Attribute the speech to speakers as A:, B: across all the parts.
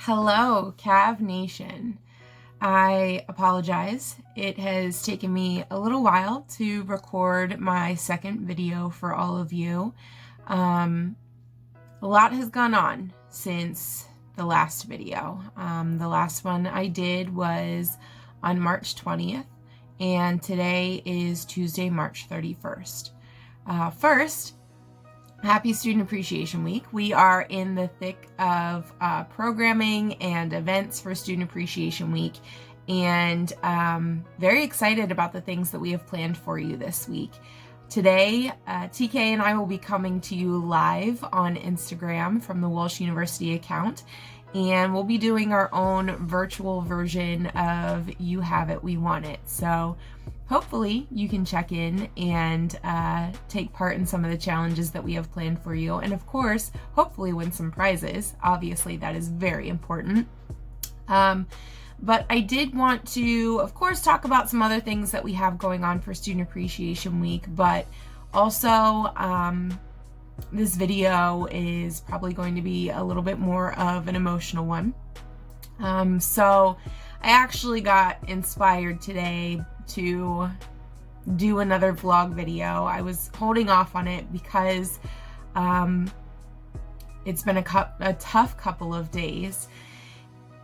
A: Hello, Cav Nation. I apologize. It has taken me a little while to record my second video for all of you. A lot has gone on since the last video. The last one I did was on March 20th, and today is Tuesday, March 31st. First, Happy Student Appreciation Week. We are in the thick of programming and events for Student Appreciation Week, and very excited about the things that we have planned for you this week. Today, TK and I will be coming to you live on Instagram from the Walsh University account, and we'll be doing our own virtual version of You Have It, We Want It. So hopefully you can check in and take part in some of the challenges that we have planned for you. And of course, hopefully win some prizes. Obviously, that is very important. But I did want to, of course, talk about some other things that we have going on for Student Appreciation Week, but also this video is probably going to be a little bit more of an emotional one. So I actually got inspired today to do another vlog video. I was holding off on it because it's been a tough couple of days,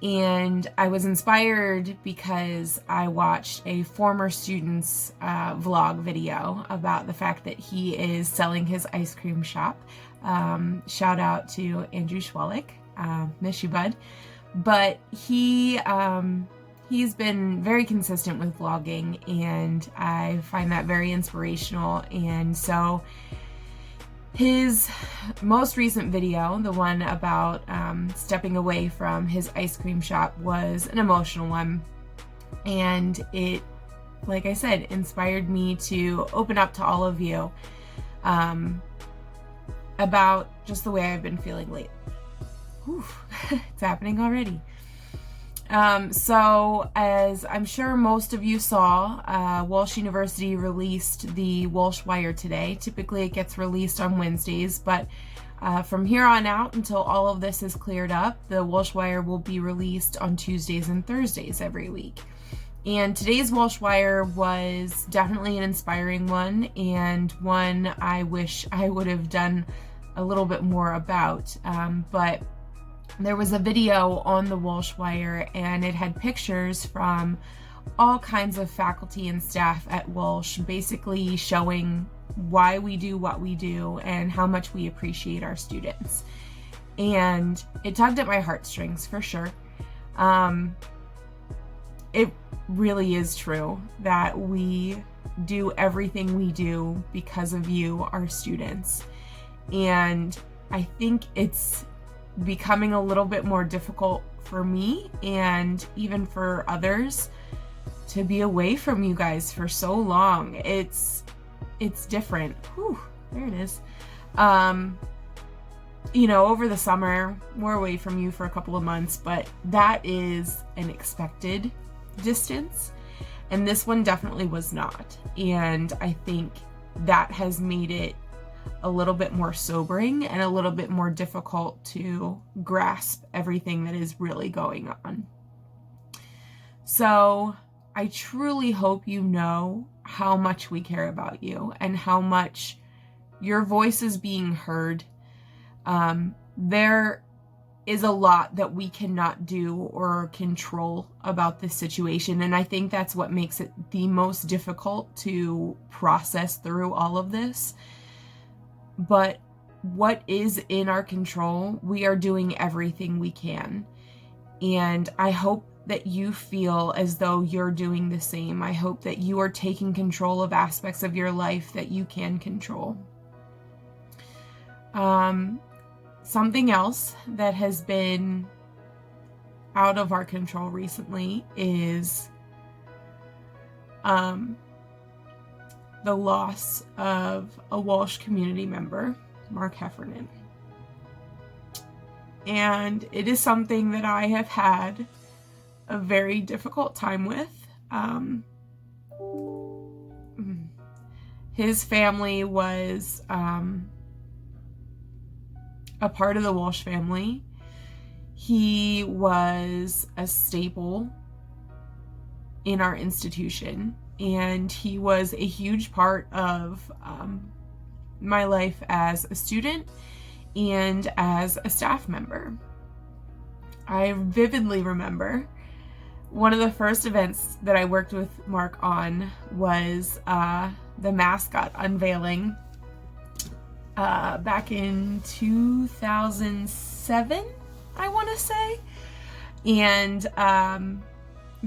A: and I was inspired because I watched a former student's vlog video about the fact that he is selling his ice cream shop. Shout out to Andrew Schwalick, miss you, bud. But he's been very consistent with vlogging, and I find that very inspirational. And so his most recent video, the one about stepping away from his ice cream shop, was an emotional one. And it, like I said, inspired me to open up to all of you about just the way I've been feeling lately. Whew, it's happening already. So as I'm sure most of you saw, Walsh University released the Walsh Wire today. Typically it gets released on Wednesdays, but from here on out until all of this is cleared up, the Walsh Wire will be released on Tuesdays and Thursdays every week. And today's Walsh Wire was definitely an inspiring one, and one I wish I would have done a little bit more about, but there was a video on the Walsh Wire, and it had pictures from all kinds of faculty and staff at Walsh, basically showing why we do what we do and how much we appreciate our students. And it tugged at my heartstrings for sure. It really is true that we do everything we do because of you, our students. And I think it's becoming a little bit more difficult for me and even for others to be away from you guys for so long. It's different. Whew, there it is. You know, over the summer, we're away from you for a couple of months, but that is an expected distance. And this one definitely was not. And I think that has made it a little bit more sobering and a little bit more difficult to grasp everything that is really going on. So I truly hope you know how much we care about you and how much your voice is being heard. There is a lot that we cannot do or control about this situation, and I think that's what makes it the most difficult to process through all of this. But what is in our control, we are doing everything we can. And I hope that you feel as though you're doing the same. I hope that you are taking control of aspects of your life that you can control. Something else that has been out of our control recently is the loss of a Walsh community member, Mark Heffernan. And it is something that I have had a very difficult time with. His family was a part of the Walsh family. He was a staple in our institution, and he was a huge part of my life as a student and as a staff member. I vividly remember one of the first events that I worked with Mark on was the mascot unveiling back in 2007, I want to say. And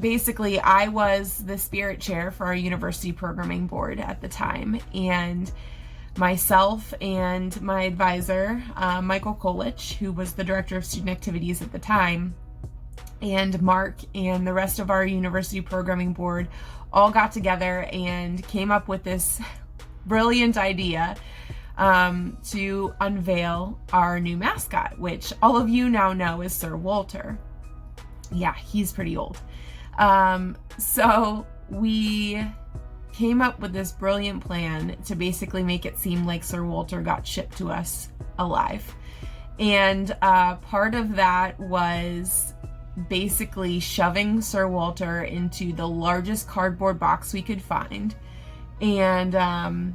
A: basically, I was the spirit chair for our university programming board at the time. And myself and my advisor, Michael Kolich, who was the director of student activities at the time, and Mark and the rest of our university programming board all got together and came up with this brilliant idea to unveil our new mascot, which all of you now know is Sir Walter. Yeah, he's pretty old. So we came up with this brilliant plan to basically make it seem like Sir Walter got shipped to us alive. And part of that was basically shoving Sir Walter into the largest cardboard box we could find, and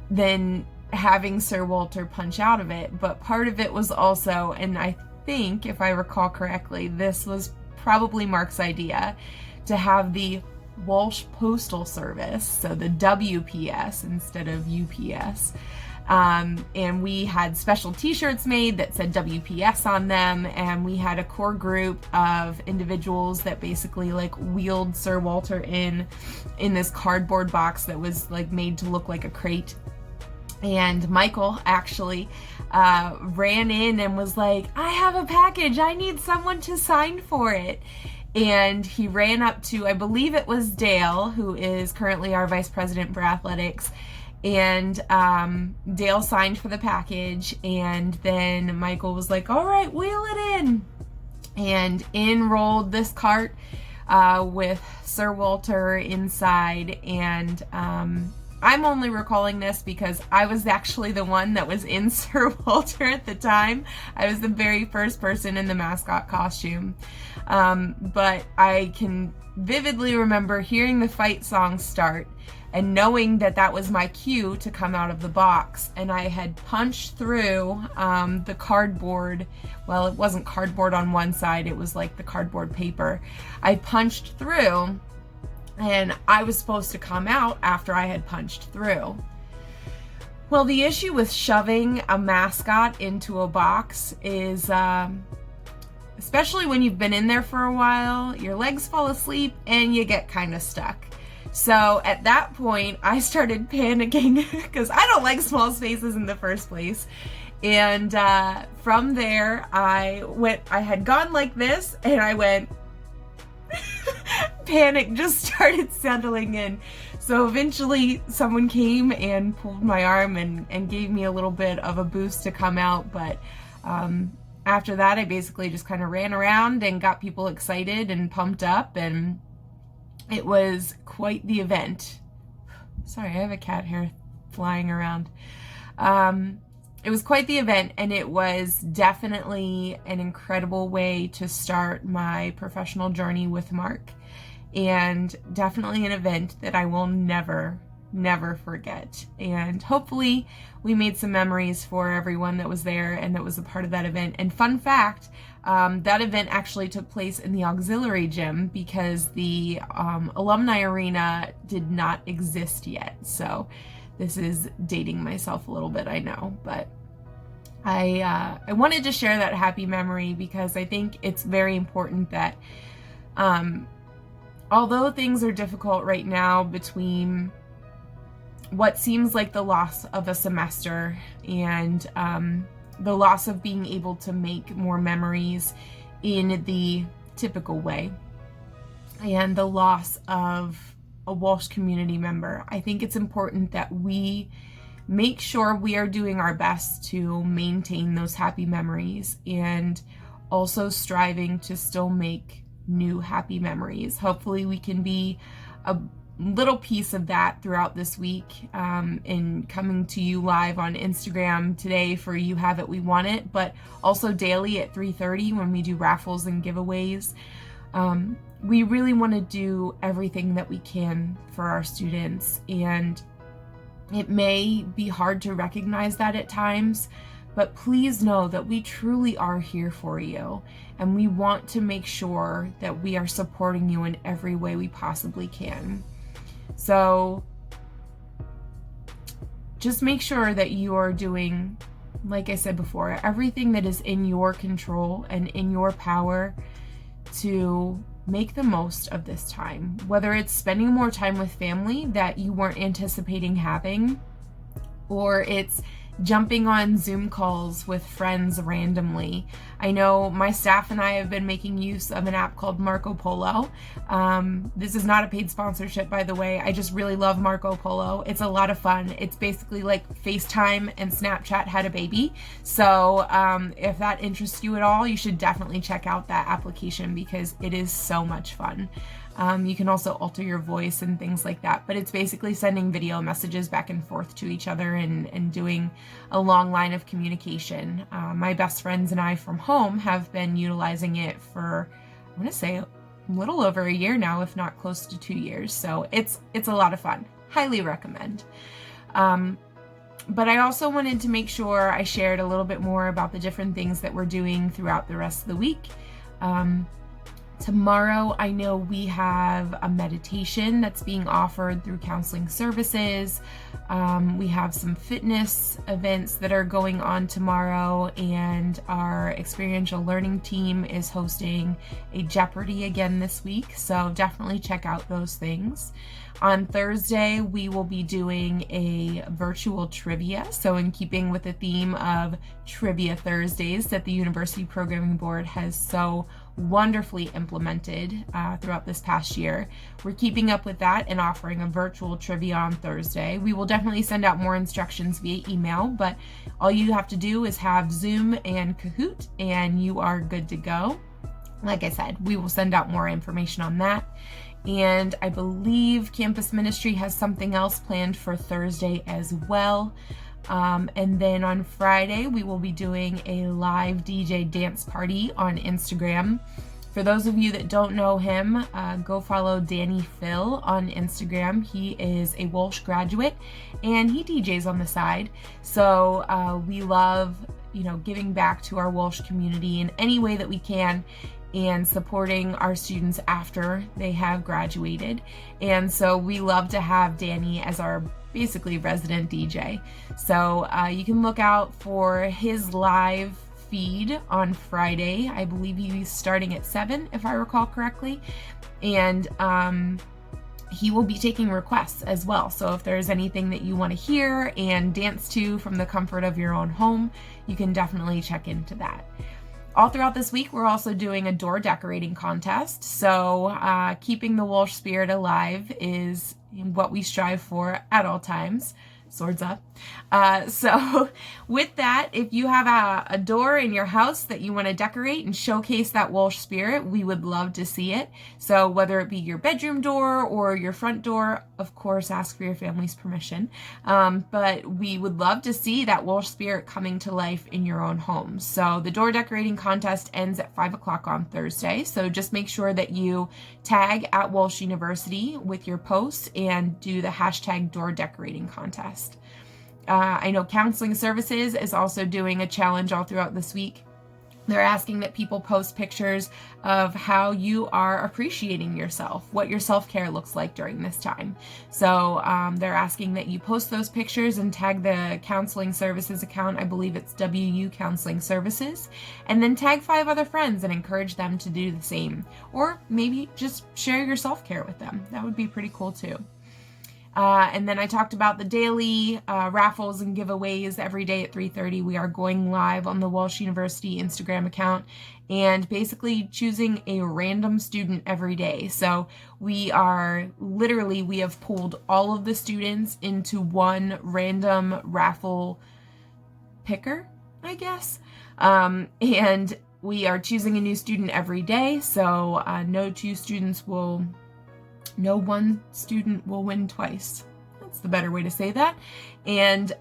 A: then having Sir Walter punch out of it. But part of it was also, and I think if I recall correctly, this was probably Mark's idea, to have the Walsh Postal Service, so the WPS instead of UPS. And we had special t-shirts made that said WPS on them, and we had a core group of individuals that basically like wheeled Sir Walter in this cardboard box that was like made to look like a crate. And Michael actually ran in and was like, "I have a package, I need someone to sign for it." And he ran up to, I believe it was Dale, who is currently our vice president for athletics, and Dale signed for the package, and then Michael was like, "All right, wheel it in." And in rolled this cart with Sir Walter inside, and I'm only recalling this because I was actually the one that was in Sir Walter at the time. I was the very first person in the mascot costume. But I can vividly remember hearing the fight song start and knowing that that was my cue to come out of the box. And I had punched through the cardboard. Well, it wasn't cardboard on one side, it was like the cardboard paper. I punched through, and I was supposed to come out after I had punched through. Well, the issue with shoving a mascot into a box is, especially when you've been in there for a while, your legs fall asleep and you get kind of stuck. So at that point, I started panicking because I don't like small spaces in the first place. And from there, I had gone like this, and I went, panic just started settling in. So eventually someone came and pulled my arm and gave me a little bit of a boost to come out. But after that, I basically just kind of ran around and got people excited and pumped up, and it was quite the event. Sorry, I have a cat hair flying around. It was quite the event, and it was definitely an incredible way to start my professional journey with Mark, and definitely an event that I will never forget. And hopefully we made some memories for everyone that was there and that was a part of that event. And fun fact, that event actually took place in the auxiliary gym because the alumni arena did not exist yet. So this is dating myself a little bit, I know, but I wanted to share that happy memory because I think it's very important that although things are difficult right now between what seems like the loss of a semester and the loss of being able to make more memories in the typical way and the loss of a Walsh community member, I think it's important that we make sure we are doing our best to maintain those happy memories and also striving to still make new happy memories. Hopefully we can be little piece of that throughout this week, in coming to you live on Instagram today for You Have It, We Want It, but also daily at 3:30 when we do raffles and giveaways. We really want to do everything that we can for our students, and it may be hard to recognize that at times, but please know that we truly are here for you, and we want to make sure that we are supporting you in every way we possibly can. So just make sure that you are doing, like I said before, everything that is in your control and in your power to make the most of this time, whether it's spending more time with family that you weren't anticipating having, or it's jumping on Zoom calls with friends randomly. I know my staff and I have been making use of an app called Marco Polo. This is not a paid sponsorship, by the way. I just really love Marco Polo. It's a lot of fun. It's basically like FaceTime and Snapchat had a baby. So if that interests you at all, you should definitely check out that application because it is so much fun. You can also alter your voice and things like that, but it's basically sending video messages back and forth to each other and doing a long line of communication. My best friends and I from home have been utilizing it for, I want to say, a little over a year now, if not close to 2 years. So it's a lot of fun. Highly recommend. But I also wanted to make sure I shared a little bit more about the different things that we're doing throughout the rest of the week. Tomorrow, I know we have a meditation that's being offered through counseling services. We have some fitness events that are going on tomorrow, and our experiential learning team is hosting a Jeopardy again this week, so definitely check out those things. On Thursday, we will be doing a virtual trivia, so in keeping with the theme of Trivia Thursdays that the University Programming Board has so wonderfully implemented throughout this past year. We're keeping up with that and offering a virtual trivia on Thursday. We will definitely send out more instructions via email, but all you have to do is have Zoom and Kahoot and you are good to go. Like I said, we will send out more information on that. And I believe Campus Ministry has something else planned for Thursday as well. And then on Friday, we will be doing a live DJ dance party on Instagram. For those of you that don't know him, go follow Danny Phil on Instagram. He is a Walsh graduate and he DJs on the side. So we love, giving back to our Walsh community in any way that we can and supporting our students after they have graduated. And so we love to have Danny as our basically resident DJ. So you can look out for his live feed on Friday. I believe he's starting at 7, if I recall correctly. And he will be taking requests as well. So if there's anything that you want to hear and dance to from the comfort of your own home, you can definitely check into that. All throughout this week, we're also doing a door decorating contest. So keeping the Walsh spirit alive is what we strive for at all times. Swords up. So with that, if you have a door in your house that you want to decorate and showcase that Walsh spirit, we would love to see it. So whether it be your bedroom door or your front door, of course, ask for your family's permission. But we would love to see that Walsh spirit coming to life in your own home. So the door decorating contest ends at 5 o'clock on Thursday. So just make sure that you tag at Walsh University with your posts and do the hashtag door decorating contest. I know Counseling Services is also doing a challenge all throughout this week. They're asking that people post pictures of how you are appreciating yourself, what your self-care looks like during this time. So they're asking that you post those pictures and tag the Counseling Services account. I believe it's WU Counseling Services. And then tag 5 other friends and encourage them to do the same. Or maybe just share your self-care with them. That would be pretty cool too. And then I talked about the daily raffles and giveaways every day at 3:30. We are going live on the Walsh University Instagram account and basically choosing a random student every day. So we have pulled all of the students into one random raffle picker, I guess. And we are choosing a new student every day. So no two students will No one student will win twice. That's the better way to say that. And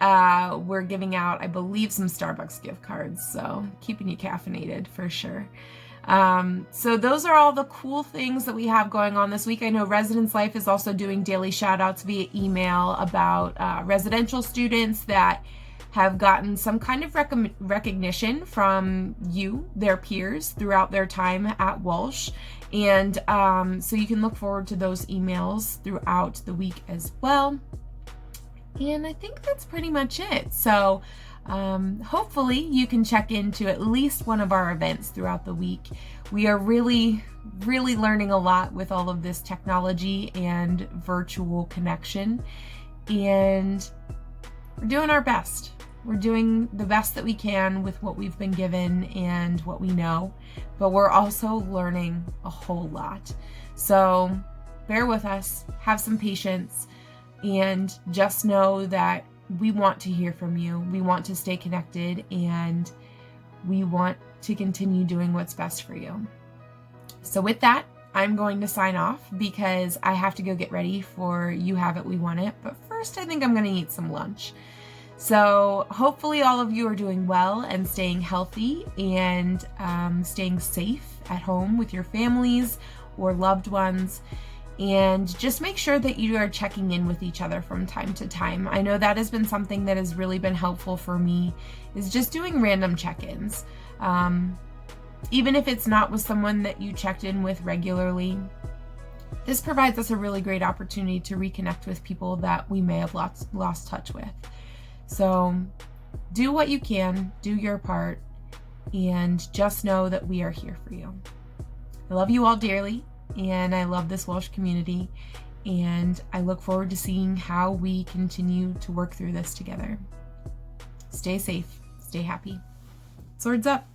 A: we're giving out, I believe, some Starbucks gift cards, so keeping you caffeinated for sure. So those are all the cool things that we have going on this week. I know Residence Life is also doing daily shout outs via email about residential students that have gotten some kind of recognition from you, their peers, throughout their time at Walsh. And so you can look forward to those emails throughout the week as well. And I think that's pretty much it. So hopefully you can check into at least one of our events throughout the week. We are really learning a lot with all of this technology and virtual connection, and we're doing our best. We're doing the best that we can with what we've been given and what we know, but we're also learning a whole lot. So bear with us, have some patience, and just know that we want to hear from you. We want to stay connected, and we want to continue doing what's best for you. So with that, I'm going to sign off because I have to go get ready for You Have It, We Want It. But first, I think I'm going to eat some lunch. So hopefully all of you are doing well and staying healthy and staying safe at home with your families or loved ones. And just make sure that you are checking in with each other from time to time. I know that has been something that has really been helpful for me, is just doing random check-ins. Even if it's not with someone that you checked in with regularly, this provides us a really great opportunity to reconnect with people that we may have lost touch with. So do what you can, do your part, and just know that we are here for you. I love you all dearly, and I love this Walsh community, and I look forward to seeing how we continue to work through this together. Stay safe, stay happy. Swords up.